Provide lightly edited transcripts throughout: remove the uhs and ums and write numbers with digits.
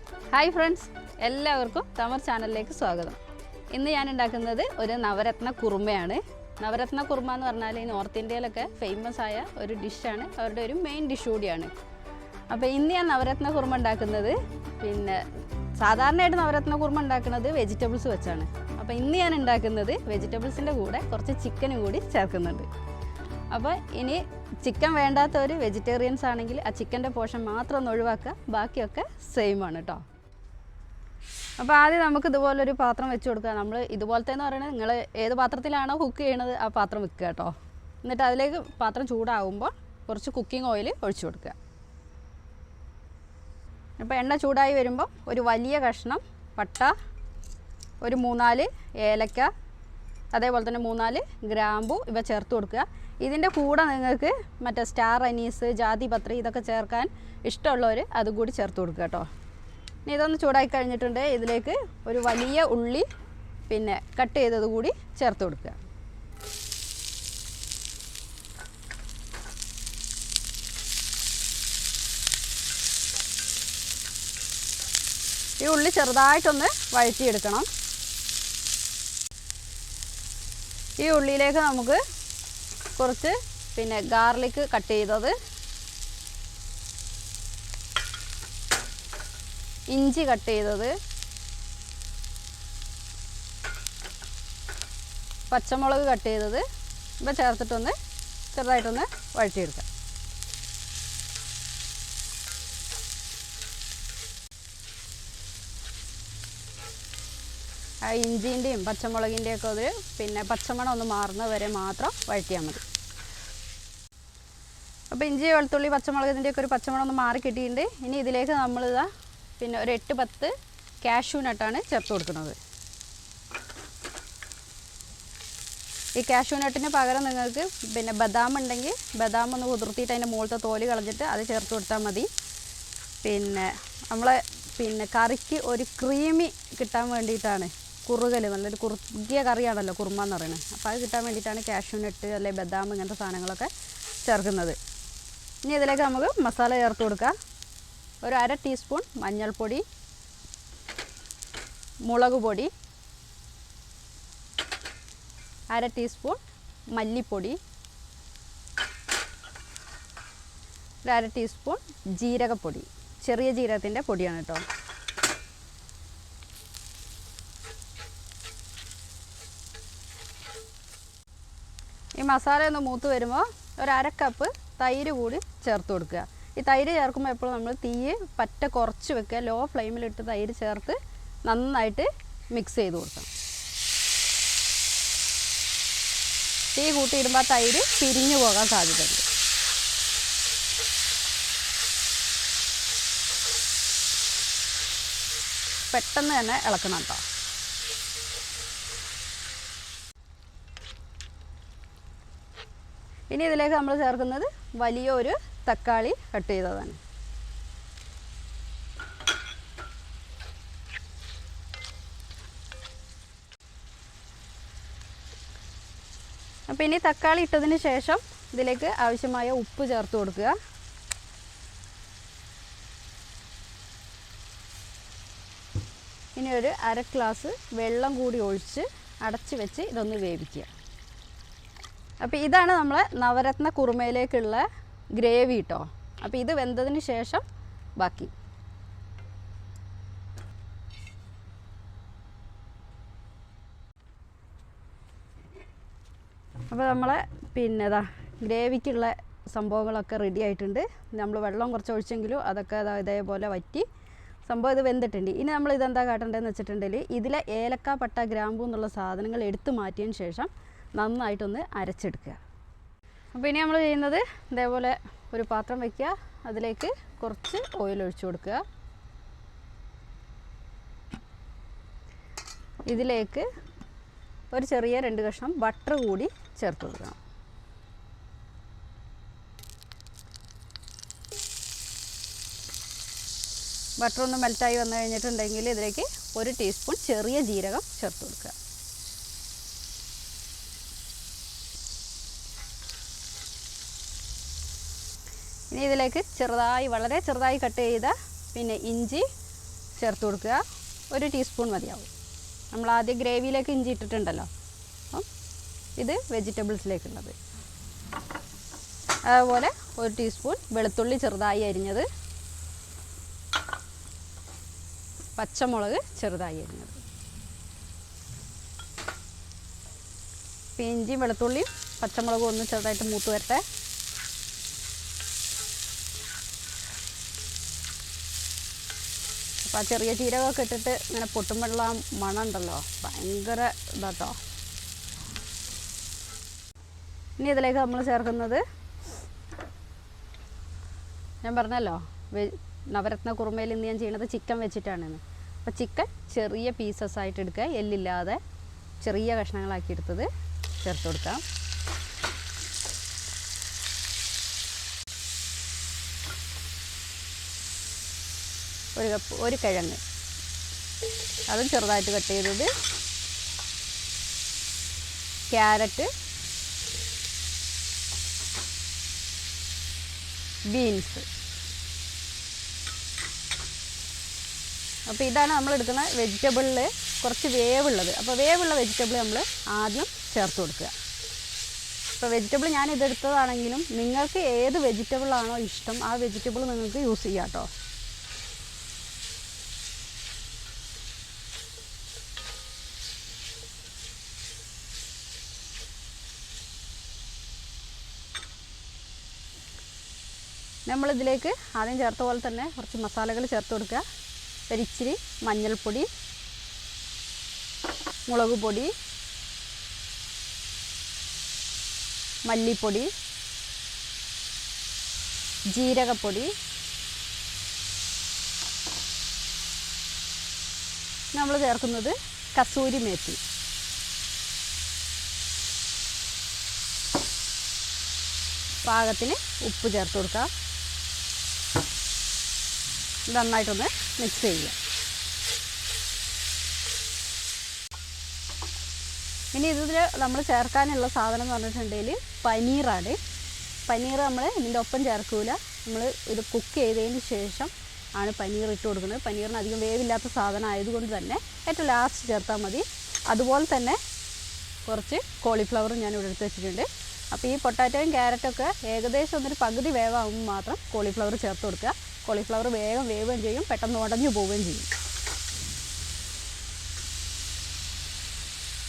Hi friends, എല്ലാവർക്കും തമർ ചാനലിലേക്ക് സ്വാഗതം. ഇന്ന് ഞാൻ ഉണ്ടാക്കുന്നത് ഒരു നവരത്ന കുറുമയാണ്. നവരത്ന കുറുമ എന്ന് പറഞ്ഞാൽ ഈ നോർത്ത് ഇന്ത്യയിലൊക്കെ ഫേമസ് ആയ ഒരു ഡിഷാണ്, അവരുടെ ഒരു മെയിൻ ഡിഷ് കൂടിയാണ്. അപ്പോൾ ഇന്ന് ഞാൻ നവരത്ന കുറുമ ഉണ്ടാക്കുന്നത് സാധാരണയായിട്ട് നവരത്ന കുറുമ ഉണ്ടാക്കുന്നത് വെജിറ്റബിൾസ് വെച്ചാണ്. അപ്പോൾ ഇന്ന് ഞാൻ ഉണ്ടാക്കുന്നത് വെജിറ്റബിൾസിൻ്റെ കൂടെ കുറച്ച് ചിക്കനും കൂടി ചേർക്കുന്നുണ്ട്. അപ്പോൾ ഇനി ചിക്കൻ വേണ്ടാത്തവർ വെജിറ്റേറിയൻസ് ആണെങ്കിൽ ആ ചിക്കൻ്റെ പോർഷൻ മാത്രം ഒന്ന് ഒഴിവാക്കുക, ബാക്കിയൊക്കെ സെയിം ആണ് കേട്ടോ. അപ്പോൾ ആദ്യം നമുക്ക് ഇതുപോലൊരു പാത്രം വെച്ച് കൊടുക്കുക. നമ്മൾ ഇതുപോലത്തെ എന്ന് പറയുന്നത് നിങ്ങൾ ഏത് പാത്രത്തിലാണോ കുക്ക് ചെയ്യണത് ആ പാത്രം വെക്കുക കേട്ടോ. എന്നിട്ട് അതിലേക്ക് പാത്രം ചൂടാകുമ്പോൾ കുറച്ച് കുക്കിംഗ് ഓയിൽ ഒഴിച്ചു കൊടുക്കുക. അപ്പോൾ എണ്ണ ചൂടായി വരുമ്പോൾ ഒരു വലിയ കഷ്ണം പട്ട, ഒരു 3-4 ഏലക്ക, അതേപോലെ തന്നെ 3-4 ഗ്രാമ്പു ഇവ ചേർത്ത് കൊടുക്കുക. ഇതിൻ്റെ കൂടെ നിങ്ങൾക്ക് മറ്റേ സ്റ്റാർ അനീസ്, ജാതിപത്രി ഇതൊക്കെ ചേർക്കാൻ ഇഷ്ടമുള്ളവർ അതുകൂടി ചേർത്ത് കൊടുക്കുക കേട്ടോ. ഇനി ഇതൊന്ന് ചൂടാക്കി കഴിഞ്ഞിട്ടുണ്ട്. ഇതിലേക്ക് ഒരു വലിയ ഉള്ളി പിന്നെ കട്ട് ചെയ്തത് കൂടി ചേർത്ത് കൊടുക്കുക. ഈ ഉള്ളി ചെറുതായിട്ടൊന്ന് വഴറ്റിയെടുക്കണം. ഈ ഉള്ളിയിലേക്ക് നമുക്ക് കുറച്ച് പിന്നെ ഗാർലിക് കട്ട് ചെയ്തത്, ഇഞ്ചി കട്ട് ചെയ്തത്, പച്ചമുളക് കട്ട് ചെയ്തത് ഇവ ചേർത്തിട്ടൊന്ന് ചെറുതായിട്ടൊന്ന് വഴറ്റിയെടുക്കാം. ആ ഇഞ്ചിൻ്റെയും പച്ചമുളകിൻ്റെയൊക്കെ ഒരു പിന്നെ പച്ചമണം ഒന്ന് മാറുന്ന വരെ മാത്രം വഴറ്റിയാൽ മതി. അപ്പോൾ ഇഞ്ചി, വെളുത്തുള്ളി, പച്ചമുളകിൻ്റെയൊക്കെ ഒരു പച്ചമണം ഒന്ന് മാറി കിട്ടിയിട്ടുണ്ട്. ഇനി ഇതിലേക്ക് നമ്മളിതാ പിന്നെ ഒരു 8-10 കാഷ്യൂ നട്ടാണ് ചേർത്ത് കൊടുക്കുന്നത്. ഈ കാഷ്യൂ നട്ടിന് പകരം നിങ്ങൾക്ക് പിന്നെ ബദാം ഉണ്ടെങ്കിൽ ബദാം ഒന്ന് കുതിർത്തിയിട്ട് അതിൻ്റെ മുകളിലത്തെ തോല് കളഞ്ഞിട്ട് അത് ചേർത്ത് കൊടുത്താൽ മതി. പിന്നെ നമ്മളെ പിന്നെ കറിക്ക് ഒരു ക്രീമി കിട്ടാൻ വേണ്ടിയിട്ടാണ്, കുറുകൽ നല്ലൊരു കുറുകിയ കറിയാണല്ലോ കുറുമ എന്ന് പറയുന്നത്. അപ്പോൾ അത് കിട്ടാൻ വേണ്ടിയിട്ടാണ് കാഷ്യൂ നട്ട് അല്ലെങ്കിൽ ബദാം ഇങ്ങനത്തെ സാധനങ്ങളൊക്കെ ചേർക്കുന്നത്. ഇനി ഇതിലേക്ക് നമുക്ക് മസാല ചേർത്ത് കൊടുക്കാം. ഒരു 1/2 ടീസ്പൂൺ മഞ്ഞൾപ്പൊടി, മുളക് പൊടി, 1/2 ടീസ്പൂൺ മല്ലിപ്പൊടി, 1/2 ടീസ്പൂൺ ജീരകപ്പൊടി, ചെറിയ ജീരകത്തിൻ്റെ പൊടിയാണ് കേട്ടോ. ഈ മസാല ഒന്ന് മൂത്ത് വരുമ്പോൾ ഒരു 1/2 കപ്പ് തൈര് കൂടി ചേർത്ത് കൊടുക്കുക. ഈ തൈര് ചേർക്കുമ്പോൾ എപ്പോഴും നമ്മൾ തീ പറ്റ കുറച്ച് വെക്കുക. ലോ ഫ്ലെയിമിലിട്ട് തൈര് ചേർത്ത് നന്നായിട്ട് മിക്സ് ചെയ്ത് കൊടുക്കണം. തീ കൂട്ടിയിടുമ്പോൾ ആ തൈര് പിരിഞ്ഞു പോകാൻ സാധ്യതയുണ്ട്. പെട്ടെന്ന് തന്നെ ഇളക്കണം കേട്ടോ. ഇനി ഇതിലേക്ക് നമ്മൾ ചേർക്കുന്നത് വലിയൊരു തക്കാളി കട്ട് ചെയ്തതാണ്. അപ്പോൾ ഇനി തക്കാളി ഇട്ടതിന് ശേഷം ഇതിലേക്ക് ആവശ്യമായ ഉപ്പ് ചേർത്ത് കൊടുക്കുക. ഇനി ഒരു 1/2 ഗ്ലാസ് വെള്ളം കൂടി ഒഴിച്ച് അടച്ച് വെച്ച് ഇതൊന്ന് വേവിക്കുക. അപ്പോൾ ഇതാണ് നമ്മളെ നവരത്ന കുറുമയിലേക്കുള്ള ഗ്രേവി കേട്ടോ. അപ്പോൾ ഇത് വെന്തതിന് ശേഷം ബാക്കി. അപ്പോൾ നമ്മളെ പിന്നെ ഗ്രേവിക്കുള്ള സംഭവങ്ങളൊക്കെ റെഡി ആയിട്ടുണ്ട്. നമ്മൾ വെള്ളം കുറച്ച് ഒഴിച്ചെങ്കിലും അതൊക്കെ ഇതേപോലെ വറ്റി സംഭവം ഇത് വെന്തിട്ടുണ്ട്. ഇനി നമ്മൾ ഇതെന്താ കാട്ടേണ്ടതെന്ന് വെച്ചിട്ടുണ്ടെങ്കിൽ ഇതിലെ ഏലക്ക, പട്ട, ഗ്രാമ്പൂ എന്നുള്ള സാധനങ്ങൾ എടുത്തു മാറ്റിയതിന് ശേഷം നന്നായിട്ടൊന്ന് അരച്ചെടുക്കുക. അപ്പോൾ ഇനി നമ്മൾ ചെയ്യുന്നത് ഇതേപോലെ ഒരു പാത്രം വയ്ക്കുക, അതിലേക്ക് കുറച്ച് ഓയിൽ ഒഴിച്ചു കൊടുക്കുക. ഇതിലേക്ക് ഒരു ചെറിയ 2 കഷ്ണം ബട്ടർ കൂടി ചേർത്ത് കൊടുക്കണം. ബട്ടർ ഒന്ന് മെൽറ്റായി വന്നു കഴിഞ്ഞിട്ടുണ്ടെങ്കിൽ ഇതിലേക്ക് 1 ടീസ്പൂൺ ചെറിയ ജീരകം ചേർത്ത് കൊടുക്കുക. ഇനി ഇതിലേക്ക് ചെറുതായി വളരെ ചെറുതായി കട്ട് ചെയ്ത പിന്നെ ഇഞ്ചി, ചേർത്ത് കൊടുക്കുക. 1 ടീസ്പൂൺ മതിയാവും. നമ്മൾ ആദ്യം ഗ്രേവിയിലേക്ക് ഇഞ്ചി ഇട്ടിട്ടുണ്ടല്ലോ, അപ്പം ഇത് വെജിറ്റബിൾസിലേക്കുള്ളത്. അതുപോലെ 1 ടീസ്പൂൺ വെളുത്തുള്ളി ചെറുതായി അരിഞ്ഞത്, പച്ചമുളക് ചെറുതായി അരിഞ്ഞത്. ഇഞ്ചിയും വെളുത്തുള്ളിയും പച്ചമുളകും ഒന്ന് ചെറുതായിട്ട് മൂത്ത് വരട്ടെ. അപ്പോൾ ആ ചെറിയ ജീരകമൊക്കെ ഇട്ടിട്ട് ഇങ്ങനെ പൊട്ടുമ്പോഴുള്ള മണം ഉണ്ടല്ലോ, ഭയങ്കര ഇതാട്ടോ. ഇനി ഇതിലേക്ക് നമ്മൾ ചേർക്കുന്നത്, ഞാൻ പറഞ്ഞല്ലോ നവരത്ന കുറുമയിൽ ഇന്ന് ഞാൻ ചെയ്യുന്നത് ചിക്കൻ വെച്ചിട്ടാണെന്ന്. അപ്പോൾ ചിക്കൻ ചെറിയ പീസസ് ആയിട്ട് എടുക്കുക, എല്ലില്ലാതെ ചെറിയ കഷ്ണങ്ങളാക്കി എടുത്തത് ചേർത്ത് കൊടുക്കാം. ഒരു കിഴങ്ങ് അതും ചെറുതായിട്ട് കട്ട് ചെയ്തത്, ക്യാരറ്റ്, ബീൻസ്. അപ്പോൾ ഇതാണ് നമ്മൾ എടുക്കുന്ന വെജിറ്റബിളിൽ കുറച്ച് വേവുള്ളത്. അപ്പോൾ വേവുള്ള വെജിറ്റബിൾ നമ്മൾ ആദ്യം ചേർത്ത് കൊടുക്കുക. ഇപ്പോൾ വെജിറ്റബിൾ ഞാൻ ഇതെടുത്തതാണെങ്കിലും നിങ്ങൾക്ക് ഏത് വെജിറ്റബിളാണോ ഇഷ്ടം ആ വെജിറ്റബിൾ നിങ്ങൾക്ക് യൂസ് ചെയ്യാം കേട്ടോ. നമ്മളിതിലേക്ക് ആദ്യം ചേർത്ത പോലെ തന്നെ കുറച്ച് മസാലകൾ ചേർത്ത് കൊടുക്കുക. ഒരിച്ചിരി മഞ്ഞൾപ്പൊടി, മുളക് പൊടി, മല്ലിപ്പൊടി, ജീരകപ്പൊടി, നമ്മൾ ചേർക്കുന്നത് കസൂരി മേത്തി. പാകത്തിന് ഉപ്പ് ചേർത്ത് കൊടുക്കുക. നന്നായിട്ടൊന്ന് മിക്സ് ചെയ്യുക. ഇനി ഇതിൽ നമ്മൾ ചേർക്കാനുള്ള സാധനം എന്ന് പറഞ്ഞിട്ടുണ്ടെങ്കിൽ പനീറാണ്. പനീർ നമ്മൾ ഇതിൻ്റെ ഒപ്പം ചേർക്കില്ല, നമ്മൾ ഇത് കുക്ക് ചെയ്തതിന് ശേഷം ആണ് പനീർ ഇട്ട് കൊടുക്കുന്നത്. പനീറിന് അധികം വേവില്ലാത്ത സാധനം ആയതുകൊണ്ട് തന്നെ ഏറ്റവും ലാസ്റ്റ് ചേർത്താൽ മതി. അതുപോലെ തന്നെ കുറച്ച് കോളിഫ്ലവറും ഞാൻ ഇവിടെ എടുത്ത് വെച്ചിട്ടുണ്ട്. അപ്പോൾ ഈ പൊട്ടാറ്റോയും ക്യാരറ്റൊക്കെ ഏകദേശം ഒന്നൊരു പകുതി വേവാകുമ്പോൾ മാത്രം കോളിഫ്ലവർ ചേർത്ത് കൊടുക്കുക. കോളിഫ്ലവർ വേഗം വേവുകയും ചെയ്യും, പെട്ടെന്ന് ഉടഞ്ഞു പോവുകയും ചെയ്യും.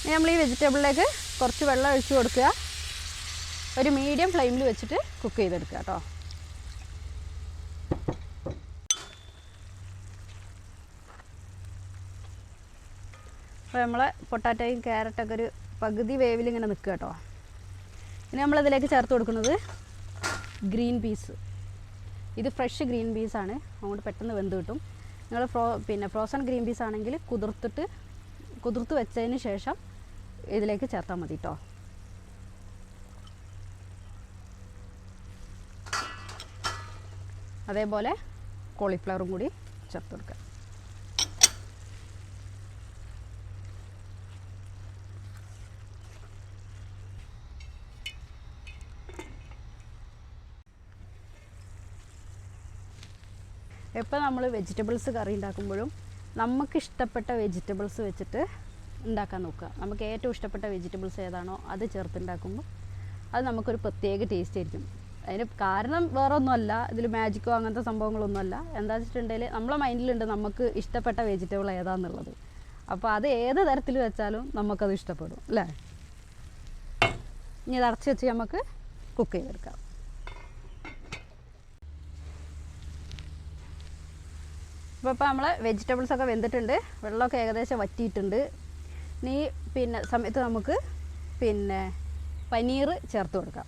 ഇനി നമ്മൾ ഈ വെജിറ്റബിളിലേക്ക് കുറച്ച് വെള്ളം ഒഴിച്ച് കൊടുക്കുക. ഒരു മീഡിയം ഫ്ലെയിമിൽ വെച്ചിട്ട് കുക്ക് ചെയ്തെടുക്കുക കേട്ടോ. അപ്പോൾ നമ്മളെ പൊട്ടാറ്റോയും ക്യാരറ്റൊക്കെ ഒരു പകുതി വേവിൽ ഇങ്ങനെ നിൽക്കുക കേട്ടോ. ഇനി നമ്മളിതിലേക്ക് ചേർത്ത് കൊടുക്കുന്നത് ഗ്രീൻ പീസ്. ഇത് ഫ്രഷ് ഗ്രീൻ പീസാണ്, അതുകൊണ്ട് പെട്ടെന്ന് വെന്ത് കിട്ടും. നിങ്ങൾ ഫ്രോസൺ ഗ്രീൻ പീസ് ആണെങ്കിൽ കുതിർത്ത് വെച്ചതിന് ശേഷം ഇതിലേക്ക് ചേർത്താൽ മതി കേട്ടോ. അതേപോലെ കോളിഫ്ലവറും കൂടി ചേർത്ത് കൊടുക്കുക. എപ്പോൾ നമ്മൾ വെജിറ്റബിൾസ് കറി ഉണ്ടാക്കുമ്പോഴും നമുക്കിഷ്ടപ്പെട്ട വെജിറ്റബിൾസ് വെച്ചിട്ട് ഉണ്ടാക്കാൻ നോക്കുക. നമുക്ക് ഏറ്റവും ഇഷ്ടപ്പെട്ട വെജിറ്റബിൾസ് ഏതാണോ അത് ചേർത്തുണ്ടാക്കുമ്പോൾ അത് നമുക്കൊരു പ്രത്യേക ടേസ്റ്റ് ആയിരിക്കും. അതിന് കാരണം വേറെ ഒന്നുമല്ല, ഇതിൽ മാജിക്കോ അങ്ങനത്തെ സംഭവങ്ങളൊന്നുമല്ല. എന്താ വെച്ചിട്ടുണ്ടെങ്കിൽ നമ്മളെ മൈൻഡിലുണ്ട് നമുക്ക് ഇഷ്ടപ്പെട്ട വെജിറ്റബിൾ ഏതാണെന്നുള്ളത്. അപ്പോൾ അത് ഏത് തരത്തിൽ വെച്ചാലും നമുക്കത് ഇഷ്ടപ്പെടും അല്ലേ. ഇനി ഇത് അടച്ച് വെച്ച് നമുക്ക് കുക്ക് ചെയ്തെടുക്കാം. ഇപ്പോൾ നമ്മളെ വെജിറ്റബിൾസൊക്കെ വെന്തിട്ടുണ്ട്, വെള്ളമൊക്കെ ഏകദേശം വറ്റിയിട്ടുണ്ട്. ഇനി സമയത്ത് നമുക്ക് പനീർ ചേർത്ത് കൊടുക്കാം.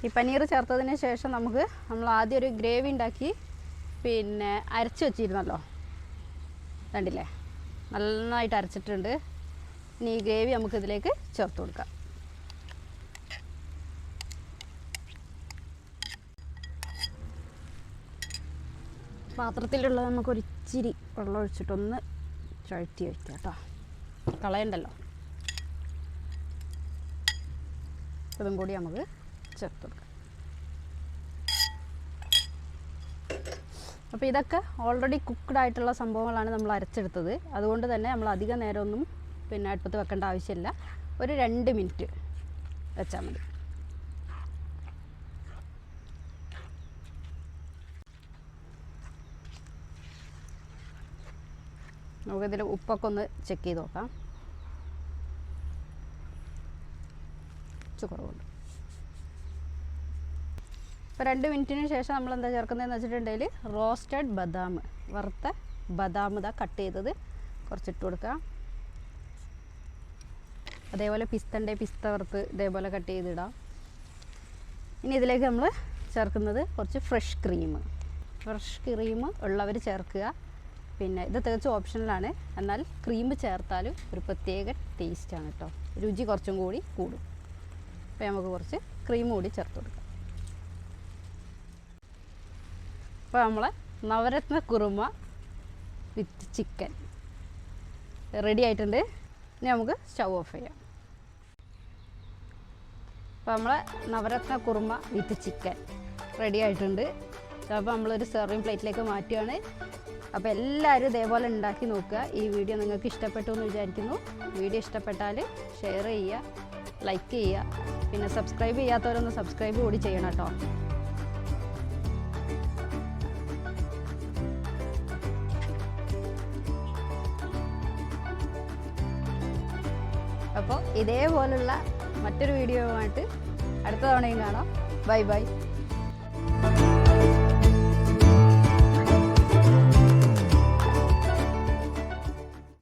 ഈ പനീർ ചേർത്തതിന് ശേഷം നമ്മൾ ആദ്യം ഒരു ഗ്രേവി ഉണ്ടാക്കി അരച്ച് വെച്ചിരുന്നല്ലോ, കണ്ടില്ലേ, നന്നായിട്ട് അരച്ചിട്ടുണ്ട്. ഇനി ഈ ഗ്രേവി നമുക്കിതിലേക്ക് ചേർത്ത് കൊടുക്കാം. പാത്രത്തിലുള്ളത് നമുക്കൊരിച്ചിരി വെള്ളം ഒഴിച്ചിട്ടൊന്ന് ചുഴറ്റി വയ്ക്കാം കേട്ടോ, കളയണ്ടല്ലോ. ഇതും കൂടി നമുക്ക് ചേർത്ത് കൊടുക്കാം. അപ്പോൾ ഇതൊക്കെ ഓൾറെഡി കുക്ക്ഡ് ആയിട്ടുള്ള സംഭവങ്ങളാണ് നമ്മൾ അരച്ചെടുത്തത്. അതുകൊണ്ട് തന്നെ നമ്മൾ അധികം നേരമൊന്നും പിന്നെ അടുപ്പത്ത് വെക്കേണ്ട ആവശ്യമില്ല. ഒരു 2 മിനിറ്റ് വെച്ചാൽ മതി. നമുക്കിതിൽ ഉപ്പൊക്കെ ഒന്ന് ചെക്ക് ചെയ്ത് നോക്കാം. കുറവുണ്ട്. ഇപ്പോൾ 2 മിനിറ്റിന് ശേഷം നമ്മൾ എന്താ ചേർക്കുന്നതെന്ന് വെച്ചിട്ടുണ്ടെങ്കിൽ റോസ്റ്റഡ് ബദാം, വറുത്ത ബദാം ഇതാ കട്ട് ചെയ്തത് കുറച്ചിട്ട് കൊടുക്കുക. അതേപോലെ പിസ്ത വറുത്ത് ഇതേപോലെ കട്ട് ചെയ്തിടാം. ഇനി ഇതിലേക്ക് നമ്മൾ ചേർക്കുന്നത് കുറച്ച് ഫ്രഷ് ക്രീം ഉള്ളവർ ചേർക്കുക. പിന്നെ ഇത് തികച്ചും ഓപ്ഷണലാണ്. എന്നാൽ ക്രീം ചേർത്താലും ഒരു പ്രത്യേക ടേസ്റ്റാണ് കേട്ടോ, രുചി കുറച്ചും കൂടി കൂടും. അപ്പോൾ നമുക്ക് കുറച്ച് ക്രീം കൂടി ചേർത്ത് കൊടുക്കാം. അപ്പോൾ നമ്മളെ navaratna kurma with chicken ready ആയിട്ടുണ്ട്. ഇനി നമുക്ക് സ്റ്റൗ ഓഫ് ചെയ്യാം. അപ്പോൾ നമ്മളെ navaratna kurma with chicken ready ആയിട്ടുണ്ട്. അപ്പോൾ നമ്മളൊരു സെർവിങ് പ്ലേറ്റിലേക്ക് മാറ്റുകയാണ്. അപ്പോൾ എല്ലാവരും ഇതേപോലെ ഉണ്ടാക്കി നോക്കുക. ഈ വീഡിയോ നിങ്ങൾക്ക് ഇഷ്ടപ്പെട്ടു എന്ന് വിചാരിക്കുന്നു. വീഡിയോ ഇഷ്ടപ്പെട്ടാൽ ഷെയർ ചെയ്യുക, ലൈക്ക് ചെയ്യുക. പിന്നെ സബ്സ്ക്രൈബ് ചെയ്യാത്തവരൊന്ന് സബ്സ്ക്രൈബ് കൂടി ചെയ്യണം കേട്ടോ. അപ്പോൾ ഇതേപോലുള്ള മറ്റൊരു വീഡിയോയുമായിട്ട് അടുത്ത തവണയും കാണാം. Bye bye.